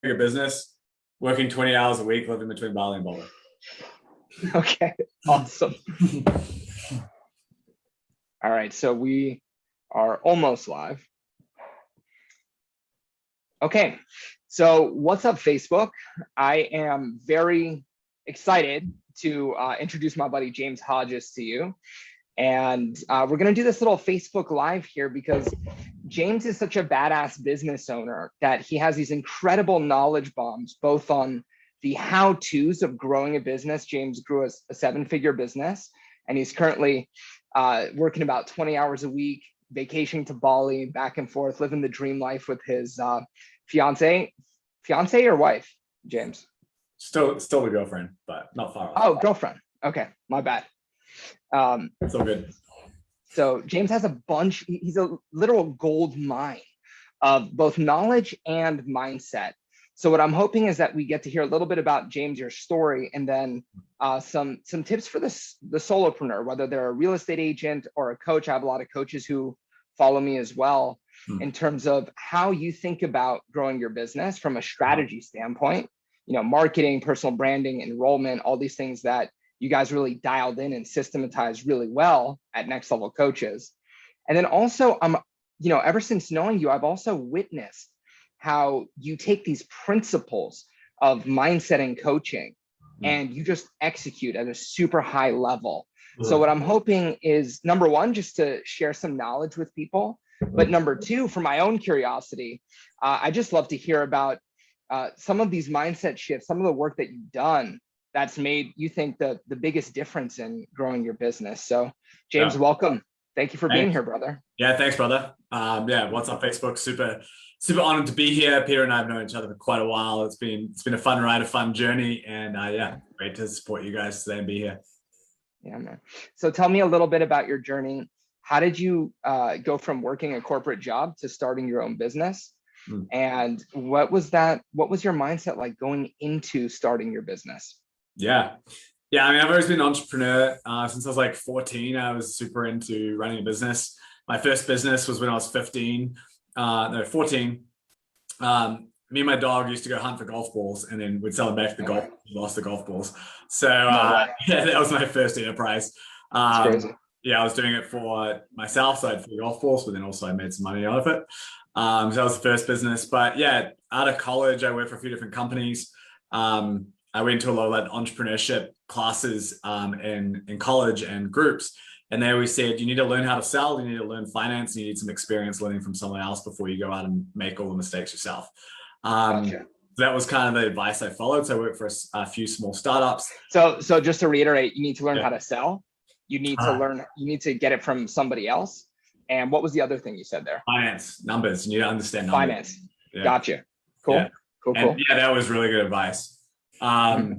seven-figure business, working 20 hours a week, living between Bali and Boulder. Okay, awesome. All right, so we are almost live. Okay, so what's up, Facebook? I am very excited to introduce my buddy James Hodges to you. And we're going to do this little Facebook Live here because James is such a badass business owner that he has these incredible knowledge bombs, both on the how-tos of growing a business. James grew a seven-figure business, and he's currently working about 20 hours a week, vacationing to Bali, back and forth, living the dream life with his fiance or wife, James? Still a girlfriend, but not far off. Oh, girlfriend. Okay, my bad. It's all good. So James has a bunch, he's a literal gold mine of both knowledge and mindset. So what I'm hoping is that we get to hear a little bit about James, your story, and then some tips for the solopreneur, whether they're a real estate agent or a coach. I have a lot of coaches who follow me as well in terms of how you think about growing your business from a strategy standpoint, marketing, personal branding, enrollment, all these things that you guys really dialed in and systematized really well at Next Level Coaches. And then also, ever since knowing you, I've also witnessed how you take these principles of mindset and coaching and you just execute at a super high level. So what I'm hoping is, number one, just to share some knowledge with people. But number two, for my own curiosity, I just love to hear about some of these mindset shifts, some of the work that you've done that's made you think the biggest difference in growing your business. So James, welcome. Thank you for being here, brother. Yeah, thanks, brother. What's up, Facebook? Super honored to be here. Peter and I have known each other for quite a while. It's been a fun ride, a fun journey, and great to support you guys today and be here. Yeah, man. So tell me a little bit about your journey. How did you go from working a corporate job to starting your own business? And what was your mindset like going into starting your business? Yeah. I mean, I've always been an entrepreneur since I was like 14. I was super into running a business. My first business was when I was 14. Me and my dog used to go hunt for golf balls, and then we'd sell them back to the golf. Lost the golf balls. So that was my first enterprise. That's crazy. I was doing it for myself, so I had the golf balls, but then also I made some money out of it. So that was the first business. But yeah, out of college, I worked for a few different companies. I went to a lot of entrepreneurship classes in college and groups. And they always said, you need to learn how to sell, you need to learn finance, and you need some experience learning from someone else before you go out and make all the mistakes yourself. Gotcha. That was kind of the advice I followed. So I worked for a few small startups. So just to reiterate, you need to learn how to sell. You need to get it from somebody else. And what was the other thing you said there? Finance, numbers. You need to understand numbers. Finance. Yeah. Gotcha. Cool. Yeah. Cool. Yeah, that was really good advice. I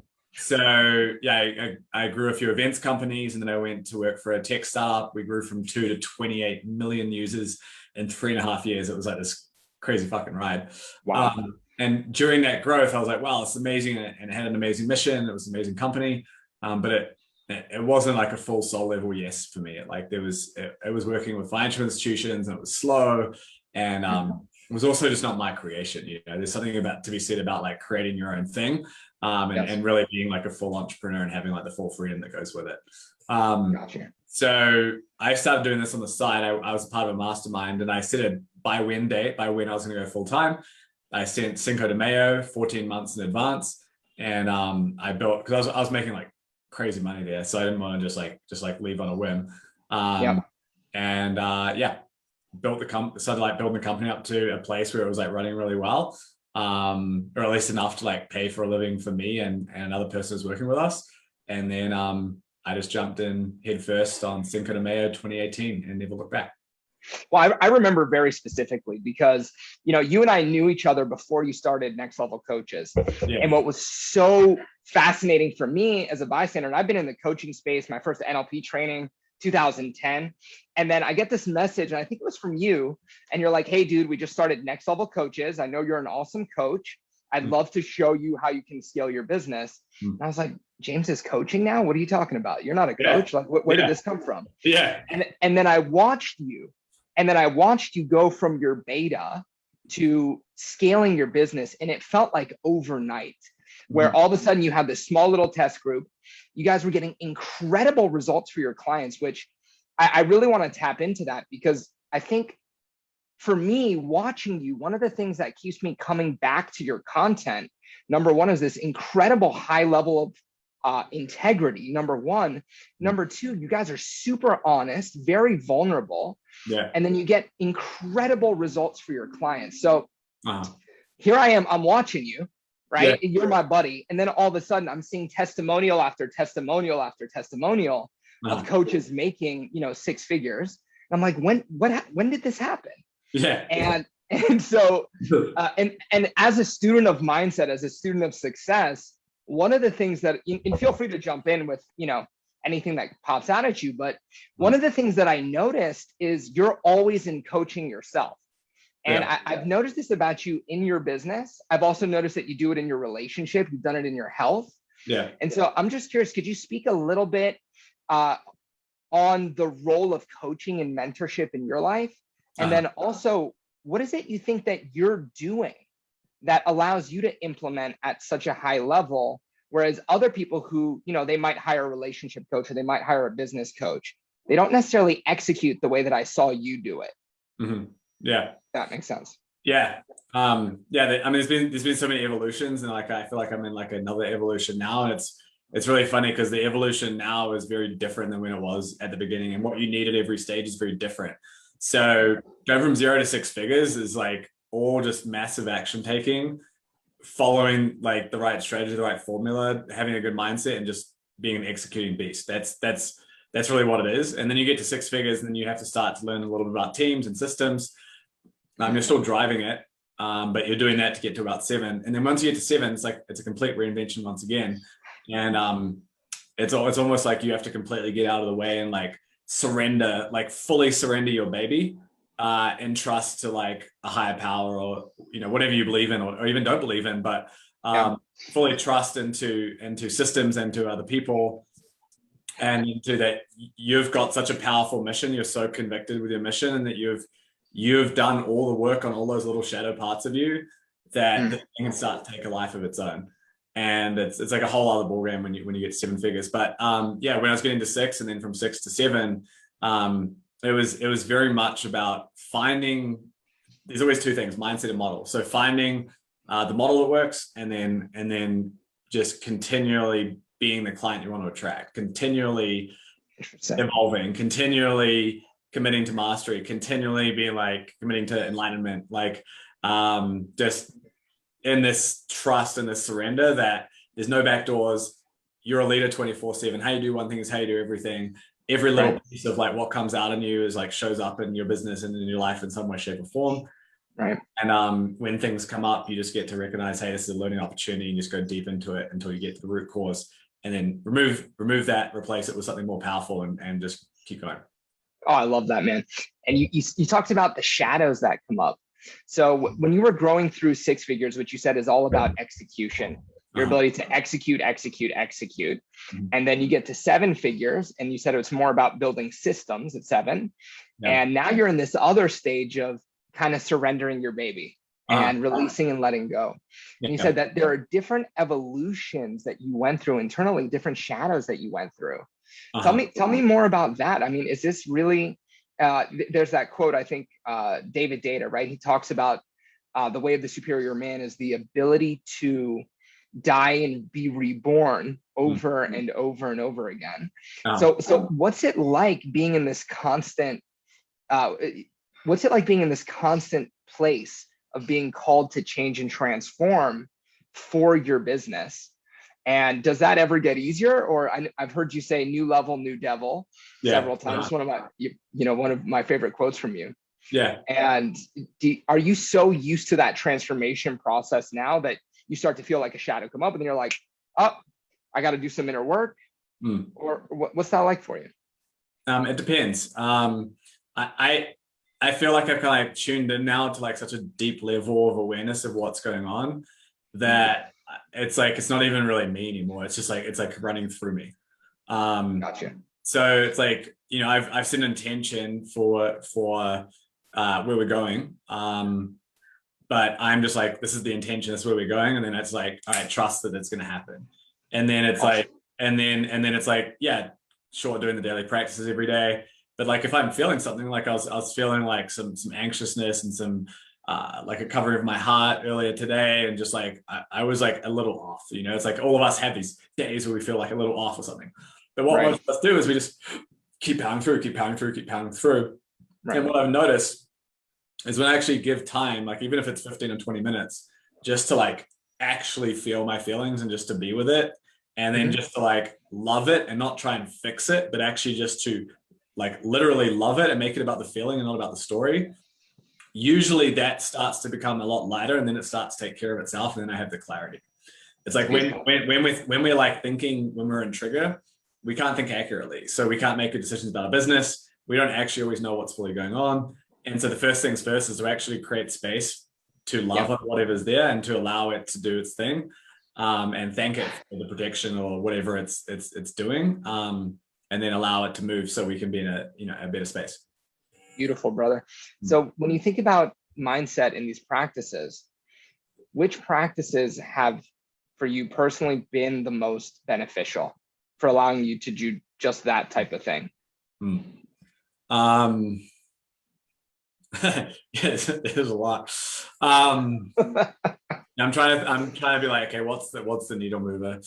grew a few events companies, and then I went to work for a tech startup. We grew from 2 to 28 million users in 3.5 years. It was like this crazy fucking ride. Wow. And during that growth, I was like, wow, it's amazing. And it had an amazing mission. It was an amazing company. But it wasn't like a full soul level yes for me. It was working with financial institutions, and it was slow. And it was also just not my creation. There's something to be said about like creating your own thing. And really being like a full entrepreneur and having like the full freedom that goes with it. Gotcha. So I started doing this on the side. I was part of a mastermind, and I set a by when date, by when I was going to go full time. I sent Cinco de Mayo 14 months in advance, and I built, because I was making like crazy money there, so I didn't want to just leave on a whim. Built the started building the company up to a place where it was like running really well. Or at least enough to like pay for a living for me and another person who's working with us. And then I just jumped in head first on Cinco de Mayo 2018 and never looked back. Well, I remember very specifically because, you and I knew each other before you started Next Level Coaches. Yeah. And what was so fascinating for me as a bystander, and I've been in the coaching space, my first NLP training, 2010. And then I get this message, and I think it was from you, and you're like, hey, dude, we just started Next Level Coaches. I know you're an awesome coach. I'd love to show you how you can scale your business. And I was like, James is coaching now? What are you talking about? You're not a coach. Like, where did this come from? Yeah. And then I watched you. And then I watched you go from your beta to scaling your business. And it felt like overnight, where all of a sudden you have this small little test group. You guys were getting incredible results for your clients, which I really want to tap into that, because I think for me, watching you, one of the things that keeps me coming back to your content, number one, is this incredible high level of integrity, number one. Number two, you guys are super honest, very vulnerable. Yeah. And then you get incredible results for your clients. So here I am, I'm watching you, right? Yeah. You're my buddy. And then all of a sudden I'm seeing testimonial after testimonial after testimonial of coaches making, 6 figures. And I'm like, when did this happen? Yeah. And so, and as a student of mindset, as a student of success, one of the things that, and feel free to jump in with, anything that pops out at you, but one of the things that I noticed is you're always in coaching yourself. And I've noticed this about you in your business. I've also noticed that you do it in your relationship. You've done it in your health. Yeah. And so I'm just curious, could you speak a little bit on the role of coaching and mentorship in your life? And then also, what is it you think that you're doing that allows you to implement at such a high level, whereas other people who, they might hire a relationship coach or they might hire a business coach, they don't necessarily execute the way that I saw you do it. Yeah. That makes sense. Yeah. I mean, there's been so many evolutions, and I feel like I'm in like another evolution now. And it's really funny because the evolution now is very different than when it was at the beginning, and what you need at every stage is very different. So go from 0 to 6 figures is like all just massive action taking, following like the right strategy, the right formula, having a good mindset, and just being an executing beast. That's really what it is. And then you get to 6 figures, and then you have to start to learn a little bit about teams and systems. You're still driving it, but you're doing that to get to about 7. And then once you get to 7, it's a complete reinvention once again. And it's almost like you have to completely get out of the way and like surrender, like fully surrender your baby and trust to like a higher power, or whatever you believe in, or even don't believe in, but fully trust into systems and to other people, and into that you've got such a powerful mission. You're so convicted with your mission, and that you've done all the work on all those little shadow parts of you that the thing can start to take a life of its own. And it's like a whole other ballgame when you get 7 figures. But when I was getting to 6, and then from 6 to 7, it was very much about finding. There's always 2 things: mindset and model. So finding the model that works, and then just continually being the client you want to attract, continually evolving, continually committing to mastery, continually being like committing to enlightenment, like just in this trust and this surrender that there's no back doors. You're a leader 24/7. How you do one thing is how you do everything. Every little piece of like what comes out in you is like shows up in your business and in your life in some way, shape, or form. Right. And when things come up, you just get to recognize, hey, this is a learning opportunity, and just go deep into it until you get to the root cause, and then remove that, replace it with something more powerful, and just keep going. Oh, I love that, man. And you talked about the shadows that come up. So when you were growing through 6 figures, which you said is all about execution, your ability to execute. And then you get to 7 figures, and you said it was more about building systems at 7. And now you're in this other stage of kind of surrendering your baby and releasing and letting go. And you said that there are different evolutions that you went through internally, different shadows that you went through. Tell me more about that. I mean, is this really, there's that quote, I think, David Data, right? He talks about the way of the superior man is the ability to die and be reborn over and over and over again. So what's it like being in this constant, place of being called to change and transform for your business? And does that ever get easier? Or I've heard you say new level, new devil several times. One of my favorite quotes from you. Yeah. And are you so used to that transformation process now that you start to feel like a shadow come up, and then you're like, oh, I got to do some inner work? Or what's that like for you? It depends. I feel like I've kind of tuned in now to like such a deep level of awareness of what's going on that it's like, it's not even really me anymore. It's just like, it's like running through me. Gotcha. So it's like, I've set an intention for where we're going. but I'm just like, this is the intention, this is where we're going. And then it's like, all right, trust that it's going to happen. And then it's like, and then it's like, yeah, sure, doing the daily practices every day. But like, if I'm feeling something, like I was feeling like some anxiousness and some, like a covering of my heart earlier today. And just like, I was like a little off, you know, it's like all of us have these days where we feel like a little off or something. But what most of us do is we just keep pounding through, keep pounding through, keep pounding through. Right. And what I've noticed is when I actually give time, like even if it's 15 or 20 minutes, just to like actually feel my feelings and just to be with it. And then just to like love it and not try and fix it, but actually just to like literally love it and make it about the feeling and not about the story. Usually that starts to become a lot lighter, and then it starts to take care of itself. And then I have the clarity. It's like when we're like thinking, when we're in trigger, we can't think accurately. So we can't make good decisions about our business. We don't actually always know what's fully going on. And so the first things first is to actually create space to love whatever's there and to allow it to do its thing, and thank it for the protection or whatever it's doing, and then allow it to move so we can be in a better space. Beautiful, brother. So when you think about mindset in these practices, which practices have for you personally been the most beneficial for allowing you to do just that type of thing? Yes, there's a lot. I'm trying to be like, okay, what's the needle mover?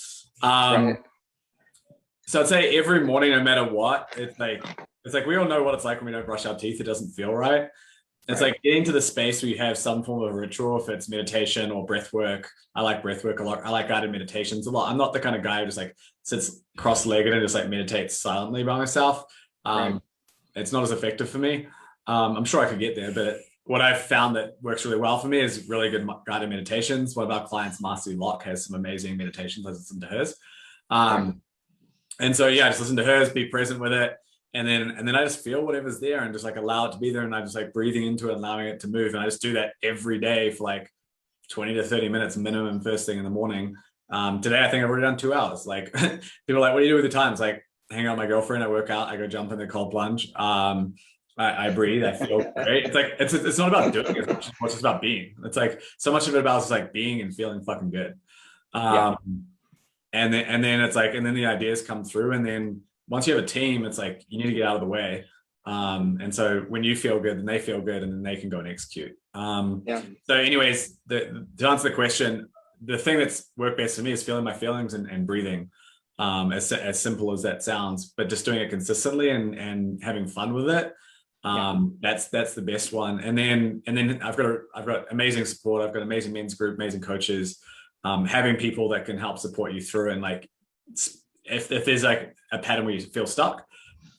So I'd say every morning, no matter what, it's like we all know what it's like when we don't brush our teeth. It doesn't feel right. It's like getting to the space where you have some form of ritual, if it's meditation or breath work. I like breath work a lot. I like guided meditations a lot. I'm not the kind of guy who just like sits cross-legged and just like meditates silently by myself. It's not as effective for me. I'm sure I could get there, but what I've found that works really well for me is really good guided meditations. One of our clients, Marcy Locke, has some amazing meditations. I listen to hers. And so, yeah, just listen to hers, be present with it. And then I just feel whatever's there and just like allow it to be there. And I just like breathing into it, allowing it to move. And I just do that every day for like 20 to 30 minutes minimum first thing in the morning. Today, I think I've already done 2 hours. Like people are like, what do you do with the time? It's like, hang out with my girlfriend, I work out, I go jump in the cold plunge. I breathe, I feel great. It's like, it's not about doing it, it's just about being. It's like, so much of it about is like being and feeling fucking good. And then it's like, and then the ideas come through. And then once you have a team, it's like, you need to get out of the way. And so when you feel good, then they feel good, and then they can go and execute. So anyways, to answer the question, the thing that's worked best for me is feeling my feelings and breathing. As simple as that sounds, but just doing it consistently and having fun with it. That's the best one. And then I've got amazing support. I've got amazing men's group, amazing coaches, having people that can help support you through. And like, if there's like a pattern where you feel stuck,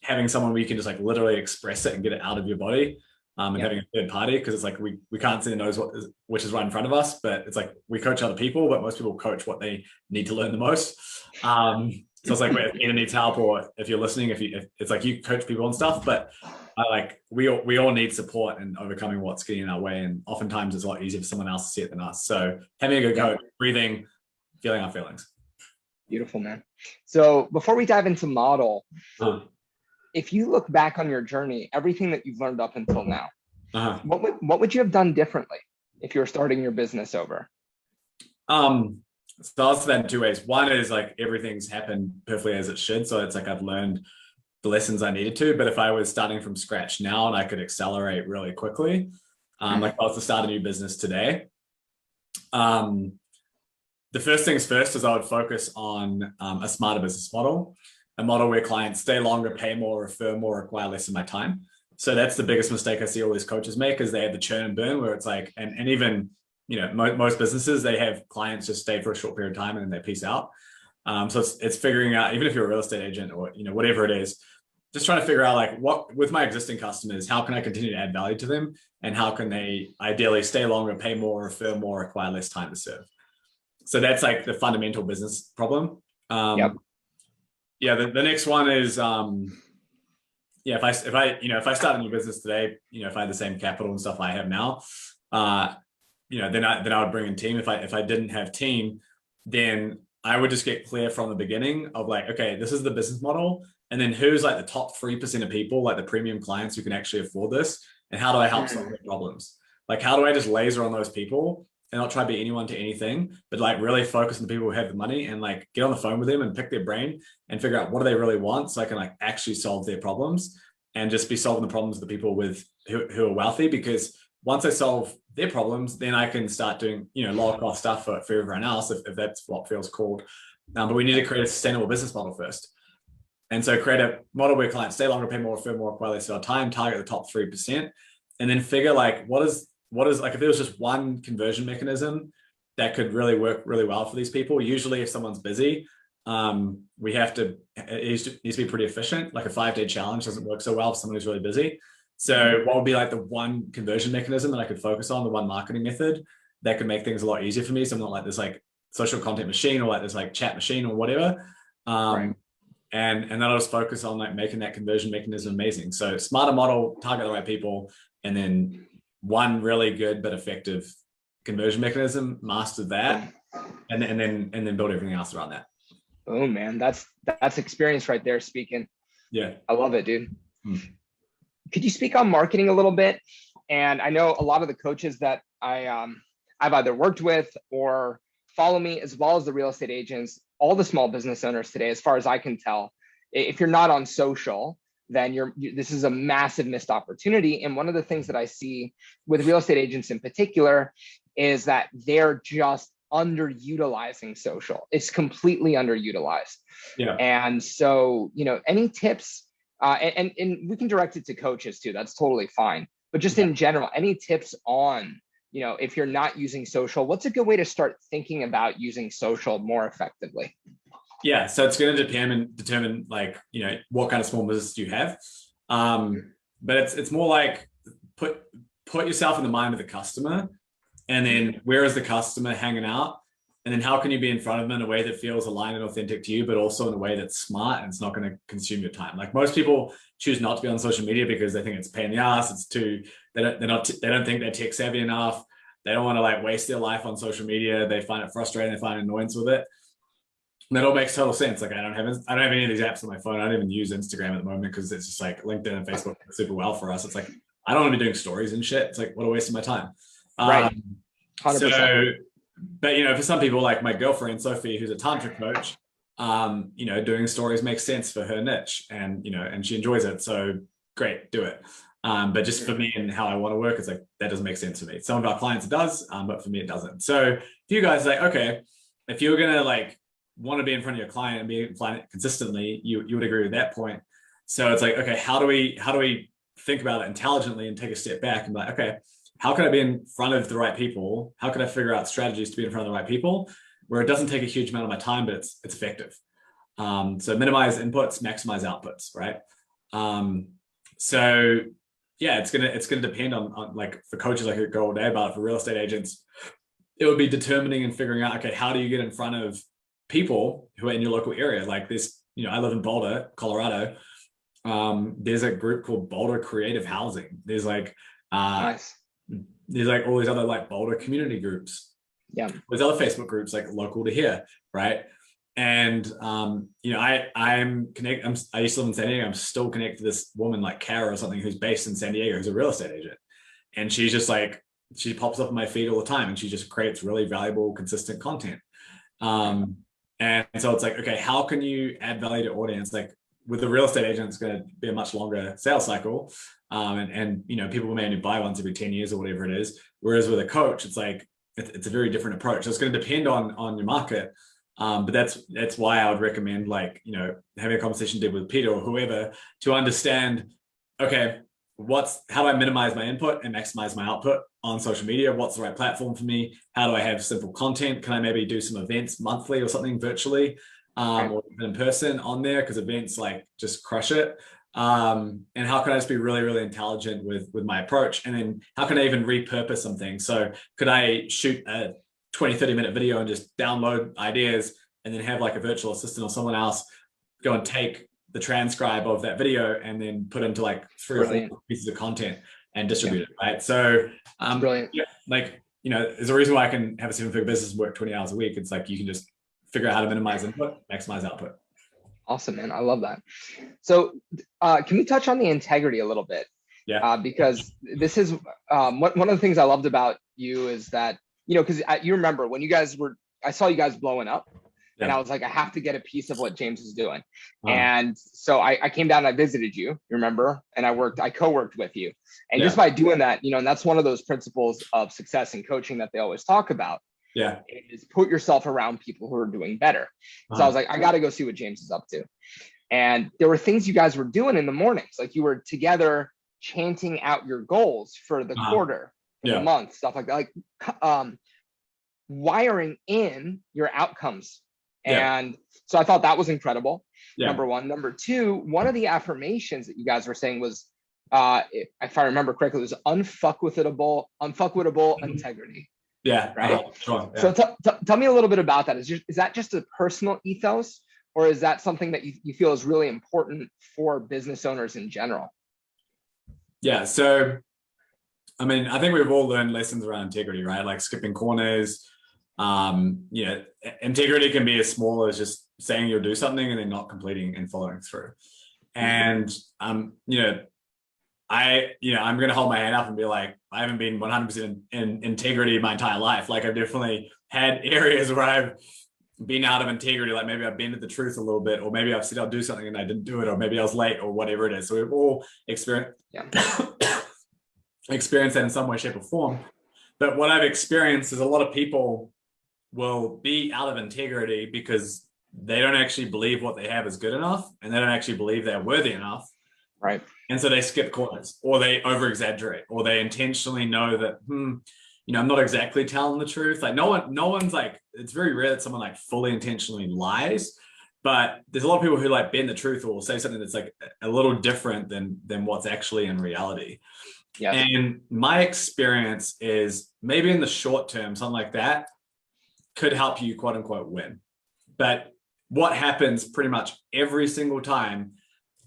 having someone where you can just like literally express it and get it out of your body, and having a third party, because it's like we can't see and knows which is right in front of us, but it's like we coach other people, but most people coach what they need to learn the most. So it's like if Ina needs help, or if you're listening, if it's like you coach people and stuff, but we all need support in overcoming what's getting in our way, and oftentimes it's a lot easier for someone else to see it than us. So having a good coach, breathing, feeling our feelings. Beautiful, man. So before we dive into model, if you look back on your journey, everything that you've learned up until now, what would you have done differently if you were starting your business over? So I'll answer that in 2 ways. One is like everything's happened perfectly as it should. So it's like I've learned the lessons I needed to. But if I was starting from scratch now and I could accelerate really quickly, like if I was to start a new business today, the first things first is I would focus on a smarter business model, a model where clients stay longer, pay more, refer more, require less of my time. So that's the biggest mistake I see all these coaches make, is they have the churn and burn, where it's like, and even, you know, most businesses, they have clients just stay for a short period of time and then they peace out. So it's figuring out, even if you're a real estate agent or, you know, whatever it is, just trying to figure out like what, with my existing customers, how can I continue to add value to them, and how can they ideally stay longer, pay more, refer more, require less time to serve. So that's like the fundamental business problem. The next one is, if I start a new business today, you know, if I had the same capital and stuff I have now, you know, then I would bring in team. If I didn't have team, then I would just get clear from the beginning of like, okay, this is the business model. And then who's like the top 3% of people, like the premium clients who can actually afford this, and how do I help solve their problems? Like, how do I just laser on those people and not try to be anyone to anything, but like really focus on the people who have the money and like get on the phone with them and pick their brain and figure out what do they really want, so I can like actually solve their problems and just be solving the problems of the people who are wealthy. Because once I solve their problems, then I can start doing, lower cost stuff for everyone else, if that's what feels called. But we need to create a sustainable business model first. And so create a model where clients stay longer, pay more, refer more, acquire less of our time, target the top 3%, and then figure like what is like, if there was just one conversion mechanism that could really work really well for these people. Usually if someone's busy, we have to, it needs to be pretty efficient. Like a 5-day challenge doesn't work so well for someone who's really busy. So what would be like the one conversion mechanism that I could focus on, the one marketing method that could make things a lot easier for me? So I'm not like this like social content machine or like this like chat machine or whatever. Right. And then I'll just focus on like making that conversion mechanism amazing. So smarter model, target the right people, and then one really good but effective conversion mechanism, master that, and then build everything else around that. Oh man, that's experience right there speaking. Yeah. I love it, dude. Could you speak on marketing a little bit? And I know a lot of the coaches that I've either worked with or follow me, as well as the real estate agents, all the small business owners today, as far as I can tell, if you're not on social, then this is a massive missed opportunity. And one of the things that I see with real estate agents in particular is that they're just underutilizing social. It's completely underutilized. Yeah. And so, any tips, and we can direct it to coaches too, that's totally fine. But just in general, any tips on, if you're not using social, what's a good way to start thinking about using social more effectively? Yeah, so it's going to determine like, what kind of small business do you have. But it's more like put yourself in the mind of the customer, and then where is the customer hanging out? And then how can you be in front of them in a way that feels aligned and authentic to you, but also in a way that's smart and it's not going to consume your time. Like most people choose not to be on social media because they think it's a pain in the ass. It's too, they don't think they're tech savvy enough. They don't want to like waste their life on social media. They find it frustrating. They find annoyance with it. And that all makes total sense. Like I don't have any of these apps on my phone. I don't even use Instagram at the moment because it's just like LinkedIn and Facebook work super well for us. It's like, I don't want to be doing stories and shit. It's like, what a waste of my time. Right. 100%. So, but for some people, like my girlfriend, Sophie, who's a tantra coach, doing stories makes sense for her niche, and, and she enjoys it. So great, do it. But just for me and how I want to work, it's like, that doesn't make sense for me. Some of our clients it does, but for me, it doesn't. So if you guys like, okay, if you're going to like want to be in front of your client and be in front consistently, you would agree with that point. So it's like, okay, how do we think about it intelligently and take a step back and be like, okay, how can I be in front of the right people? How can I figure out strategies to be in front of the right people where it doesn't take a huge amount of my time, but it's effective. So minimize inputs, maximize outputs, right? So yeah, it's gonna depend on like for coaches, I could go all day about it. For real estate agents, it would be determining and figuring out, okay, how do you get in front of people who are in your local area? Like this, I live in Boulder, Colorado. There's a group called Boulder Creative Housing. There's like nice. There's like all these other like Boulder community groups. Yeah. There's other Facebook groups like local to here, right? And I'm connected. I used to live in San Diego. I'm still connected to this woman like Kara or something who's based in San Diego, who's a real estate agent. And she's just like, she pops up in my feed all the time and she just creates really valuable, consistent content. And so it's like, okay, how can you add value to audience? Like with the real estate agent, it's going to be a much longer sales cycle. And people may only buy once every 10 years or whatever it is. Whereas with a coach, it's like, it's a very different approach. So it's going to depend on your market. But that's why I would recommend like, having a conversation with Peter or whoever to understand, okay, how do I minimize my input and maximize my output on social media? What's the right platform for me? How do I have simple content? Can I maybe do some events monthly or something virtually, or even in person on there? Because events like just crush it. And how can I just be really, really intelligent with my approach? And then how can I even repurpose some things? So could I shoot a 20-30 minute video and just download ideas and then have like a virtual assistant or someone else go and take the transcribe of that video and then put into like 3 or 4 pieces of content and distribute it, right? So brilliant. Yeah, like, there's a reason why I can have a 7-figure business and work 20 hours a week. It's like, you can just figure out how to minimize input, maximize output. Awesome, man. I love that. So can we touch on the integrity a little bit? Yeah. because this is one of the things I loved about you is that, because you remember when you guys were, I saw you guys blowing up. And I Yeah. was like, I have to get a piece of what James is doing. Uh, And so I came down and I visited you, you remember? And I co-worked with you. And just yeah. by doing that, and that's one of those principles of success in coaching that they always talk about Yeah. is put yourself around people who are doing better. So I was like, I got to go see what James is up to. And there were things you guys were doing in the mornings, like you were together chanting out your goals for the quarter, for the month, stuff like that, like wiring in your outcomes. And so I thought that was incredible. Number one. Number two, one of the affirmations that you guys were saying was, if I remember correctly, it was unfuckwittable integrity. Yeah. Right. Sure. Yeah. So tell me a little bit about that. Is that just a personal ethos, or is that something that you feel is really important for business owners in general? Yeah. So, I mean, I think we've all learned lessons around integrity, right? Like skipping corners. Integrity can be as small as just saying you'll do something and then not completing and following through. And, I'm going to hold my hand up and be like, I haven't been 100% in integrity my entire life. Like I've definitely had areas where I've been out of integrity. Like maybe I've bended the truth a little bit, or maybe I've said I'll do something and I didn't do it, or maybe I was late or whatever it is. So we've all experienced that in some way, shape or form. But what I've experienced is a lot of people will be out of integrity because they don't actually believe what they have is good enough, and they don't actually believe they're worthy enough. Right. And so they skip corners, or they over exaggerate, or they intentionally know that, I'm not exactly telling the truth. Like no one's like, it's very rare that someone like fully intentionally lies, but there's a lot of people who like bend the truth or will say something that's like a little different than what's actually in reality. Yeah. And my experience is maybe in the short term, something like that could help you quote unquote win. But what happens pretty much every single time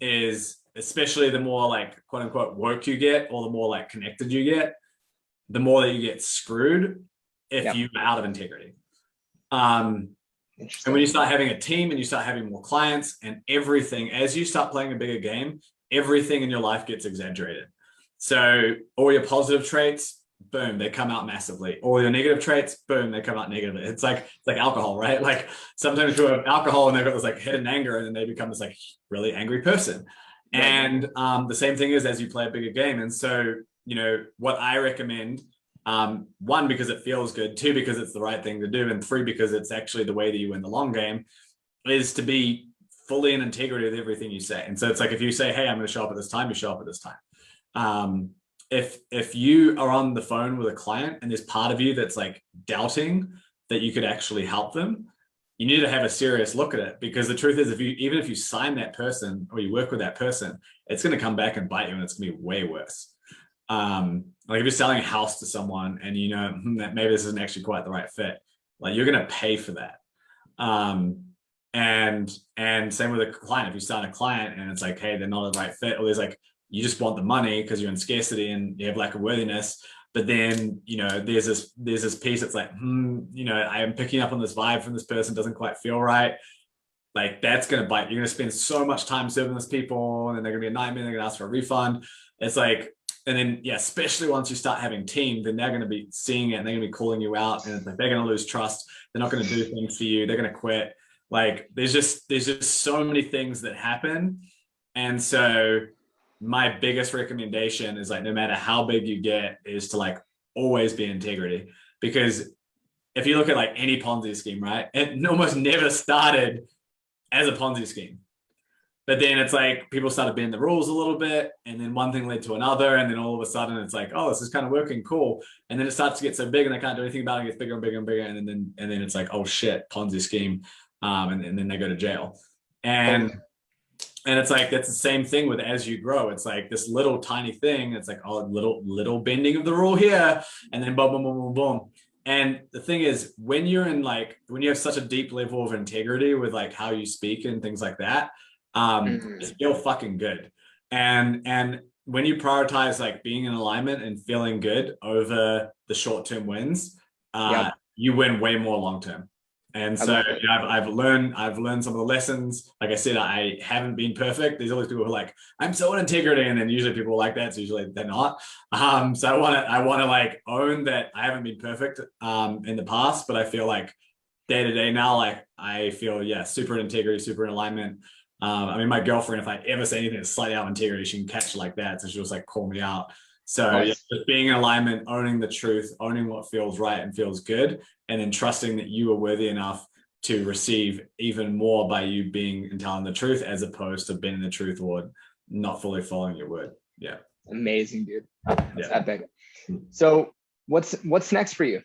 is, especially the more like quote unquote work you get, or the more like connected you get, the more that you get screwed if you're out of integrity. And when you start having a team and you start having more clients and everything, as you start playing a bigger game, everything in your life gets exaggerated. So all your positive traits, boom, they come out massively. All your negative traits, boom, they come out negatively. It's like alcohol, right? Like sometimes people have alcohol and they've got this like hidden anger, and then they become this like really angry person. Right. And the same thing is as you play a bigger game. And so, what I recommend, one, because it feels good, two, because it's the right thing to do, and three, because it's actually the way that you win the long game, is to be fully in integrity with everything you say. And so it's like, if you say, hey, I'm going to show up at this time, you show up at this time. If you are on the phone with a client and there's part of you that's like doubting that you could actually help them, you need to have a serious look at it, because the truth is, even if you sign that person or you work with that person, it's going to come back and bite you, and it's going to be way worse. Like if you're selling a house to someone and that maybe this isn't actually quite the right fit, like you're going to pay for that. And same with a client. If you sign a client and it's like, hey, they're not the right fit, or there's like, you just want the money because you're in scarcity and you have lack of worthiness. But then, there's this piece that's like, I am picking up on this vibe from this person, doesn't quite feel right. Like that's going to bite. You're going to spend so much time serving those people, and then they're going to be a nightmare. They're going to ask for a refund. It's like, and then, especially once you start having team, then they're going to be seeing it and they're going to be calling you out, and they're going to lose trust. They're not going to do things for you. They're going to quit. Like there's just so many things that happen. And so my biggest recommendation is like, no matter how big you get, is to like always be integrity. Because if you look at like any Ponzi scheme, right, it almost never started as a Ponzi scheme. But then it's like people started bending the rules a little bit, and then one thing led to another, and then all of a sudden it's like, oh, this is kind of working, cool. And then it starts to get so big and they can't do anything about it. It gets bigger and bigger and bigger, and then it's like, oh shit, Ponzi scheme. And then they go to jail. And it's like, that's the same thing with as you grow. It's like this little tiny thing. It's like, oh, little bending of the rule here, and then boom, boom, boom, boom, boom. And the thing is, when you have such a deep level of integrity with like how you speak and things like that, it's feel fucking good. And when you prioritize like being in alignment and feeling good over the short-term wins, you win way more long-term. And I so love it. I've learned some of the lessons. Like I said, I haven't been perfect. There's always people who are like, I'm so in integrity, and then usually people are like that. So usually they're not. So I want to like own that I haven't been perfect in the past, but I feel like day to day now, like I feel super in integrity, super in alignment. I mean, my girlfriend, if I ever say anything that's slightly out of integrity, she can catch it like that. So she'll just like call me out. So Nice. just being in alignment, owning the truth, owning what feels right and feels good, and then trusting that you are worthy enough to receive even more by you being and telling the truth, as opposed to bending the truth or not fully following your word. Yeah. Amazing, dude. That's Yeah. epic. So what's next for you?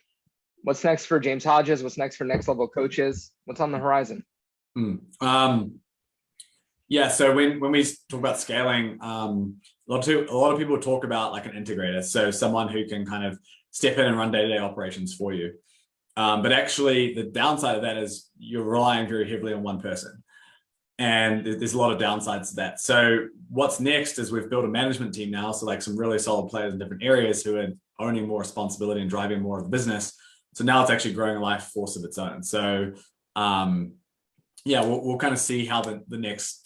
What's next for James Hodges? What's next for Next Level Coaches? What's on the horizon? Yeah, so when we talk about scaling, a lot of people talk about like an integrator, so someone who can kind of step in and run day-to-day operations for you. But actually, the downside of that is you're relying very heavily on one person, and there's a lot of downsides to that. So what's next is we've built a management team now, so like some really solid players in different areas who are owning more responsibility and driving more of the business. So now it's actually growing a life force of its own. So yeah, we'll kind of see how the next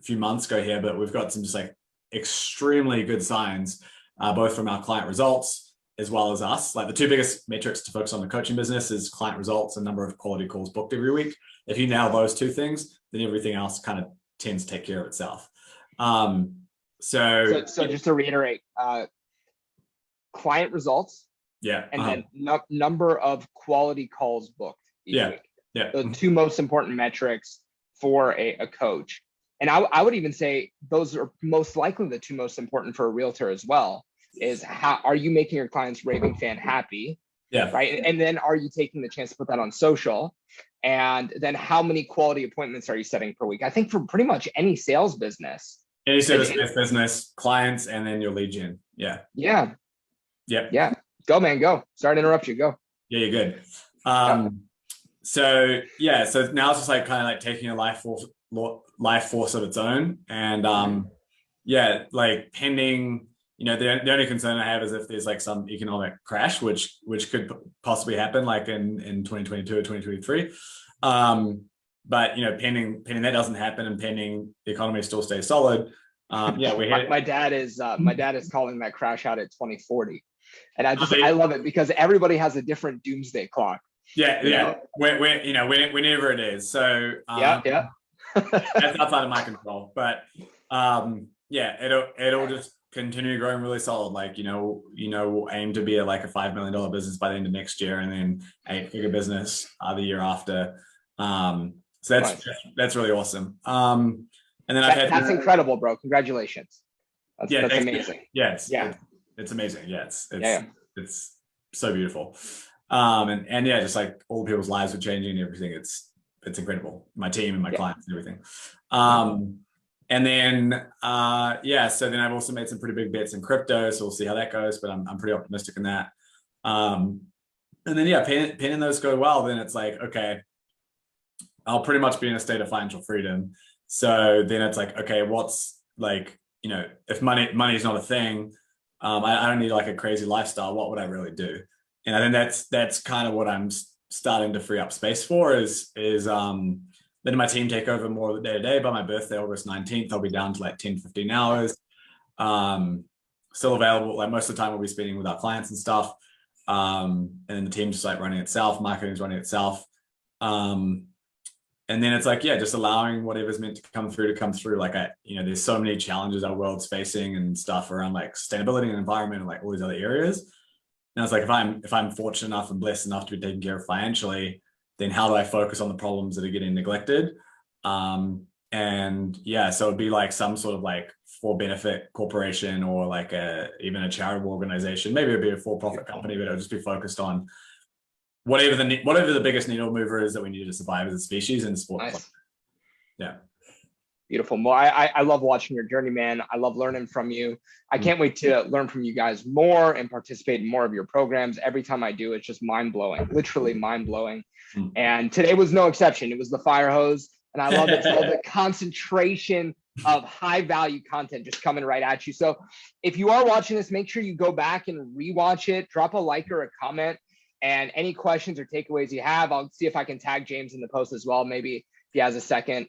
few months go here, but we've got some just like extremely good signs, both from our client results as well as us. Like the two biggest metrics to focus on the coaching business is client results and number of quality calls booked every week. If you nail those two things, then everything else kind of tends to take care of itself. So just to reiterate, client results, and then number of quality calls booked each week. Yeah. The two most important metrics for a coach. And I would even say those are most likely the two most important for a realtor as well, is how are you making your clients raving fan happy? Yeah. Right. And then are you taking the chance to put that on social? And then how many quality appointments are you setting per week? I think for pretty much any sales business. Any service-based business, clients, and then your lead gen. Yeah. Yeah. Yep. Yeah. Go, man, go. Sorry to interrupt you. Go. Yeah, you're good. So now it's just like kind of like taking a life force of its own, and like pending. The only concern I have is if there's like some economic crash, which could possibly happen, like in 2022 or 2023. But pending that doesn't happen, and pending the economy still stays solid. My dad is calling that crash out at 2040, and I love it because everybody has a different doomsday clock. Yeah. Whenever it is. So yeah. That's outside of my control, but it'll just continue growing really solid. Like we'll aim to be at like a $5 million business by the end of next year, and then 8-figure business the year after. So that's really awesome. And then that's incredible, bro. Congratulations. That's amazing. Yes. Yeah. It's amazing. Yeah. It's so beautiful. And just like all people's lives are changing and everything. It's incredible. My team and my clients and everything. And then so then I've also made some pretty big bets in crypto, so we'll see how that goes, but I'm pretty optimistic in that. And then pending those go well, then it's like, okay, I'll pretty much be in a state of financial freedom. So then it's like, okay, what's like, if money is not a thing, I don't need like a crazy lifestyle. What would I really do? And I think that's kind of what I'm starting to free up space for is letting my team take over more of the day-to-day. By my birthday, August 19th, I'll be down to like 10, 15 hours. Still available. Like most of the time we'll be spending with our clients and stuff. And then the team's just like running itself, marketing's running itself. And then it's like, just allowing whatever's meant to come through. Like there's so many challenges our world's facing and stuff around like sustainability and environment and like all these other areas. And it's like, if I'm fortunate enough and blessed enough to be taken care of financially, then how do I focus on the problems that are getting neglected? So it'd be like some sort of like for benefit corporation or like even a charitable organization. Maybe it'd be a for-profit company, but it'll just be focused on whatever the biggest needle mover is that we need to survive as a species in sport. Nice. Yeah. Beautiful. Well, I love watching your journey, man. I love learning from you. I can't wait to learn from you guys more and participate in more of your programs. Every time I do, it's just mind-blowing, literally mind-blowing. And today was no exception. It was the fire hose. And I love it. So the concentration of high-value content just coming right at you. So if you are watching this, make sure you go back and rewatch it. Drop a like or a comment. And any questions or takeaways you have, I'll see if I can tag James in the post as well, maybe if he has a second.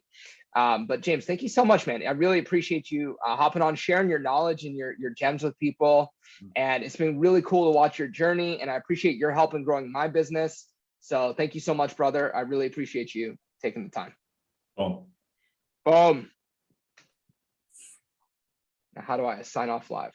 But James, thank you so much, man. I really appreciate you hopping on, sharing your knowledge and your gems with people. And it's been really cool to watch your journey. And I appreciate your help in growing my business. So thank you so much, brother. I really appreciate you taking the time. Boom. Boom. Now, how do I sign off live?